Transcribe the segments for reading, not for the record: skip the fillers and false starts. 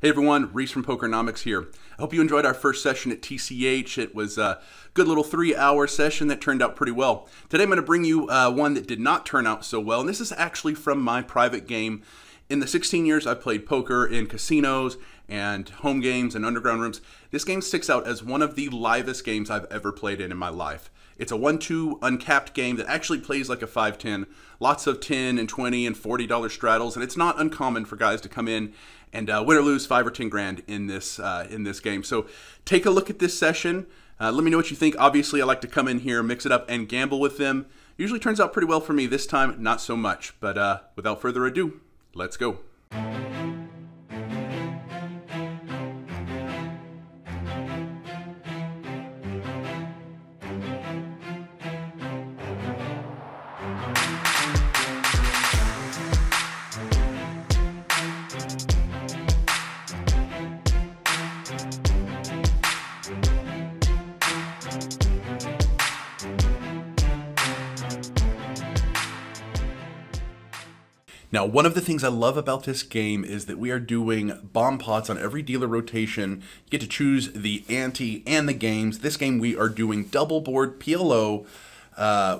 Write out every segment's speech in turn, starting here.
Hey everyone, Reese from Pokernomics here. I hope you enjoyed our first session at TCH. It was a good little 3-hour session that turned out pretty well. Today I'm going to bring you one that did not turn out so well, and this is actually from my private game. In the 16 years I've played poker in casinos and home games and underground rooms, this game sticks out as one of the livest games I've ever played in my life. It's a 1-2 uncapped game that actually plays like a 5-10. Lots of 10 and 20 and $40 straddles, and it's not uncommon for guys to come in and win or lose 5 or 10 grand in this game. So take a look at this session. Let me know what you think. Obviously, I like to come in here, mix it up, and gamble with them. Usually turns out pretty well for me. This time, not so much. But without further ado, let's go. Now, one of the things I love about this game is that we are doing bomb pots on every dealer rotation. You get to choose the ante and the games. This game we are doing double board PLO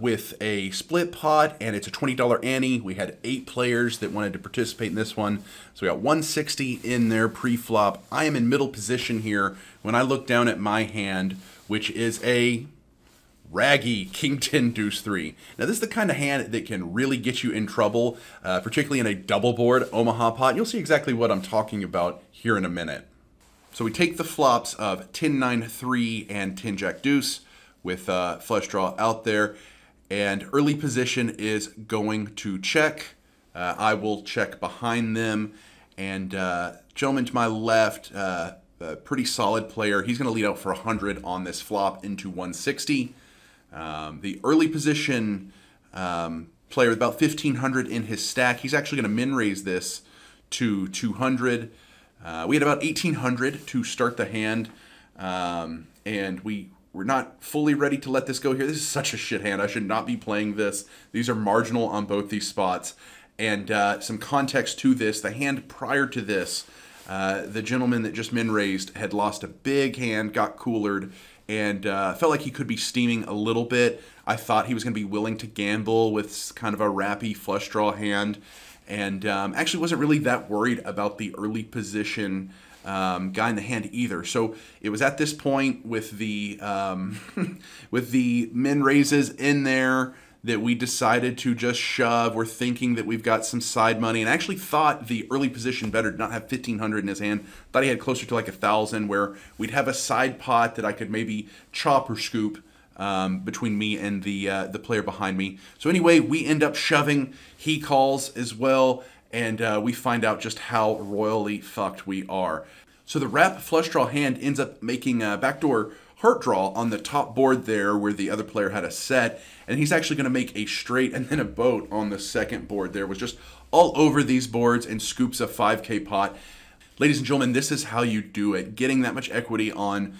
with a split pot, and it's a $20 ante. We had 8 players that wanted to participate in this one. So we got 160 in there pre-flop. I am in middle position here when I look down at my hand, which is a raggy King 10 Deuce 3. Now this is the kind of hand that can really get you in trouble, particularly in a double board Omaha pot. You'll see exactly what I'm talking about here in a minute. So we take the flops of 10-9-3 and 10-Jack Deuce with flush draw out there, and early position is going to check. I will check behind them, and gentleman to my left, a pretty solid player. He's going to lead out for 100 on this flop into 160. The early position player with about 1,500 in his stack, he's actually going to min raise this to 200. We had about 1,800 to start the hand, and we're not fully ready to let this go here. This is such a shit hand. I should not be playing this. These are marginal on both these spots. And some context to this, the hand prior to this, the gentleman that just min raised had lost a big hand, got coolered, and felt like he could be steaming a little bit. I thought he was going to be willing to gamble with kind of a rappy flush draw hand, and actually wasn't really that worried about the early position guy in the hand either. So it was at this point with the with the min raises in there that we decided to just shove. We're thinking that we've got some side money, and I actually thought the early position better did not have 1,500 in his hand. Thought he had closer to like 1,000, where we'd have a side pot that I could maybe chop or scoop between me and the player behind me. So anyway, we end up shoving. He calls as well, and we find out just how royally fucked we are. So the wrap flush draw hand ends up making a backdoor heart draw on the top board there where the other player had a set, and he's actually going to make a straight and then a boat on the second board there. Was just all over these boards and scoops a 5K pot. Ladies and gentlemen, this is how you do it. Getting that much equity on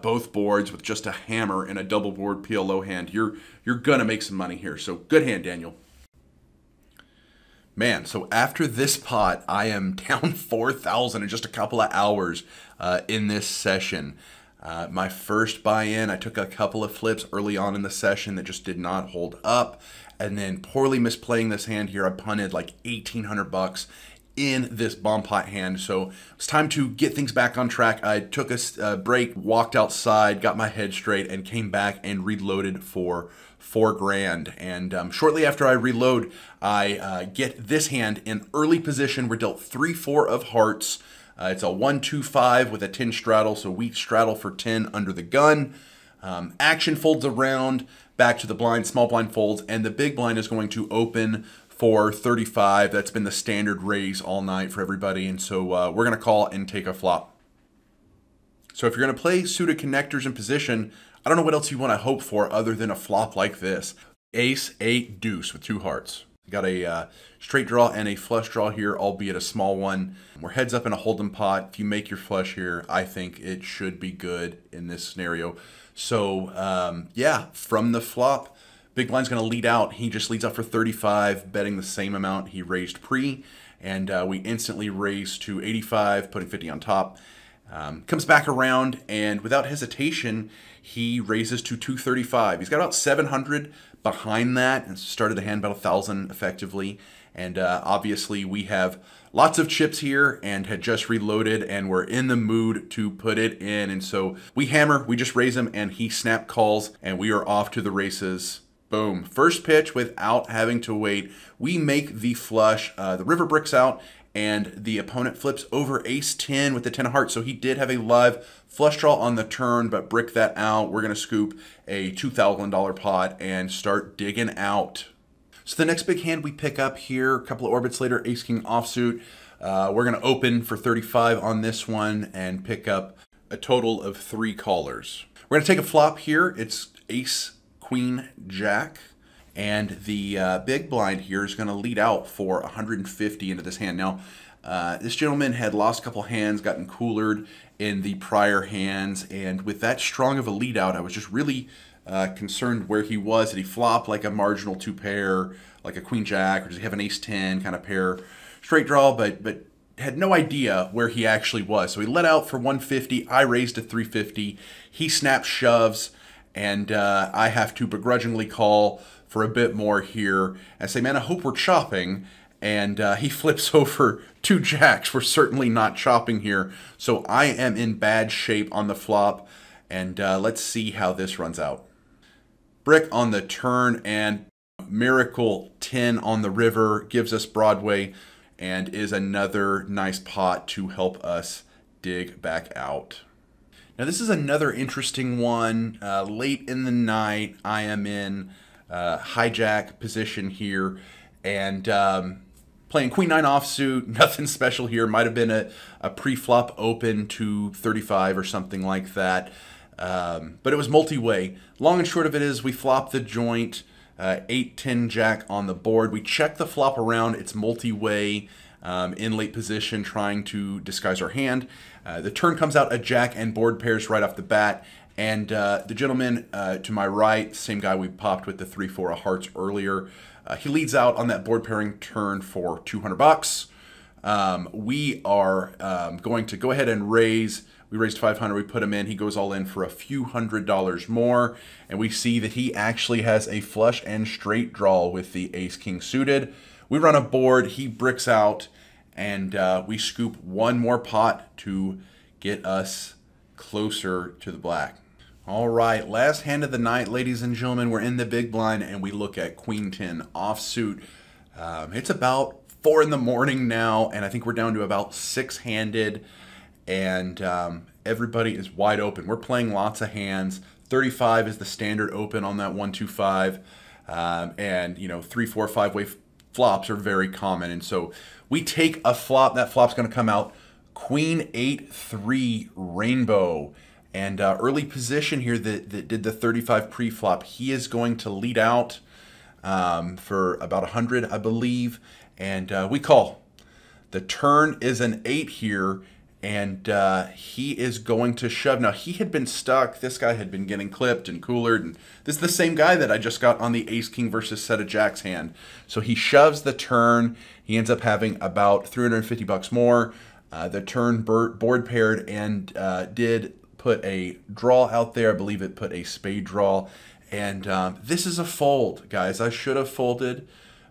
both boards with just a hammer and a double board PLO hand, you're going to make some money here. So good hand, Daniel. Man, so after this pot, I am down 4,000 in just a couple of hours in this session. My first buy-in, I took a couple of flips early on in the session that just did not hold up, and then poorly misplaying this hand here, I punted like 1,800 bucks in this bomb pot hand. So it's time to get things back on track. I took a break, walked outside, got my head straight, and came back and reloaded for 4 grand. And shortly after I reload, I get this hand in early position. We're dealt 3-4 of hearts. It's a 1-2-5 with a 10 straddle, so we straddle for 10 under the gun. Action folds around, back to the blind, small blind folds, and the big blind is going to open for 35. That's been the standard raise all night for everybody, and so we're going to call and take a flop. So if you're going to play suited connectors in position, I don't know what else you want to hope for other than a flop like this. Ace, 8, deuce with 2 hearts. Got a straight draw and a flush draw here, albeit a small one. We're heads up in a hold'em pot. If you make your flush here, I think it should be good in this scenario. So yeah, from the flop, big blind's going to lead out. He just leads out for 35, betting the same amount he raised pre. and we instantly raise to 85, putting 50 on top. Comes back around, and without hesitation, he raises to 235. He's got about 700 behind that, and started the hand about 1,000 effectively. And obviously, we have lots of chips here, and had just reloaded, and we're in the mood to put it in. And so we hammer, we just raise him, and he snap calls, and we are off to the races. Boom. First pitch without having to wait. We make the flush. The river bricks out, and the opponent flips over ace-10 with the 10 of hearts. So he did have a live flush draw on the turn, but brick that out. We're going to scoop a $2,000 pot and start digging out. So the next big hand we pick up here, a couple of orbits later, ace-king offsuit. We're going to open for 35 on this one and pick up a total of 3 callers. We're going to take a flop here. It's ace, queen, jack. And the big blind here is going to lead out for 150 into this hand. Now, this gentleman had lost a couple hands, gotten coolered in the prior hands, and with that strong of a lead out, I was just really concerned where he was. Did he flop like a marginal 2 pair, like a queen jack, or does he have an ace-10 kind of pair straight draw, but had no idea where he actually was. So he let out for 150. I raised to 350. He snaps shoves, and I have to begrudgingly call for a bit more here. I say, man, I hope we're chopping. And he flips over 2 jacks. We're certainly not chopping here. So I am in bad shape on the flop. And let's see how this runs out. Brick on the turn, and miracle 10 on the river gives us Broadway, and is another nice pot to help us dig back out. Now this is another interesting one. Late in the night, I am in hijack position here, and playing queen 9 offsuit. Nothing special here. Might have been a pre-flop open to 35 or something like that. But it was multi-way. Long and short of it is we flop the joint, 8-10 jack on the board. We check the flop around. It's multi-way in late position, trying to disguise our hand. The turn comes out a jack and board pairs right off the bat. And the gentleman to my right, same guy we popped with the 3-4 of hearts earlier, he leads out on that board pairing turn for 200 bucks. We are going to go ahead and raise. We raised 500, we put him in. He goes all in for a few $100 more. And we see that he actually has a flush and straight draw with the ace-king suited. We run a board, he bricks out, and we scoop one more pot to get us closer to the black. All right, last hand of the night, ladies and gentlemen. We're in the big blind, and we look at queen 10 offsuit. It's about 4 in the morning now, and I think we're down to about 6-handed, and everybody is wide open. We're playing lots of hands. 35 is the standard open on that 1-2-5, and you know, 3-4 5-way flops are very common, and so we take a flop. That flop's going to come out queen 8-3 rainbow. And early position here that did the 35 pre-flop, he is going to lead out for about 100, I believe. And we call. The turn is an 8 here, and he is going to shove. Now, he had been stuck. This guy had been getting clipped and coolered. And this is the same guy that I just got on the ace-king versus set of jacks hand. So he shoves the turn. He ends up having about 350 bucks more. The turn board paired and did put a draw out there. I believe it put a spade draw. And this is a fold, guys. I should have folded.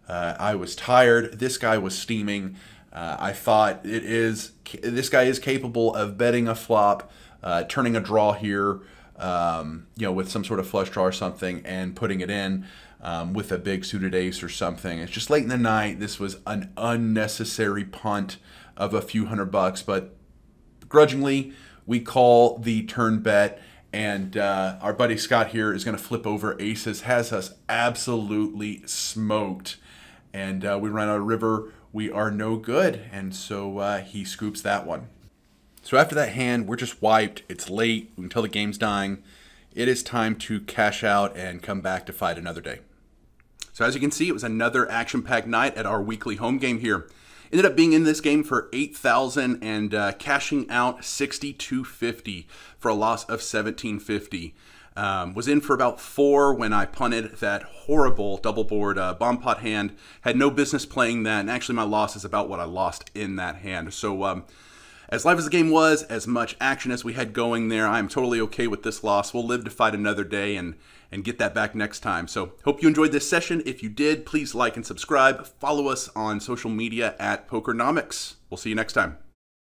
I was tired. This guy was steaming. I thought this guy is capable of betting a flop, turning a draw here, you know, with some sort of flush draw or something, and putting it in with a big suited ace or something. It's just late in the night. This was an unnecessary punt of a few $100, but grudgingly, we call the turn bet, and our buddy Scott here is going to flip over aces, has us absolutely smoked, and we run out of river. We are no good, and so he scoops that one. So after that hand, we're just wiped. It's late. We can tell the game's dying. It is time to cash out and come back to fight another day. So as you can see, it was another action-packed night at our weekly home game here. Ended up being in this game for 8,000 and cashing out 6,250 for a loss of 1,750. Was in for about 4 when I punted that horrible double board bomb pot hand. Had no business playing that, and actually my loss is about what I lost in that hand. So as live as the game was, as much action as we had going there, I'm totally okay with this loss. We'll live to fight another day and get that back next time. So hope you enjoyed this session. If you did, please like and subscribe. Follow us on social media at Pokernomics. We'll see you next time.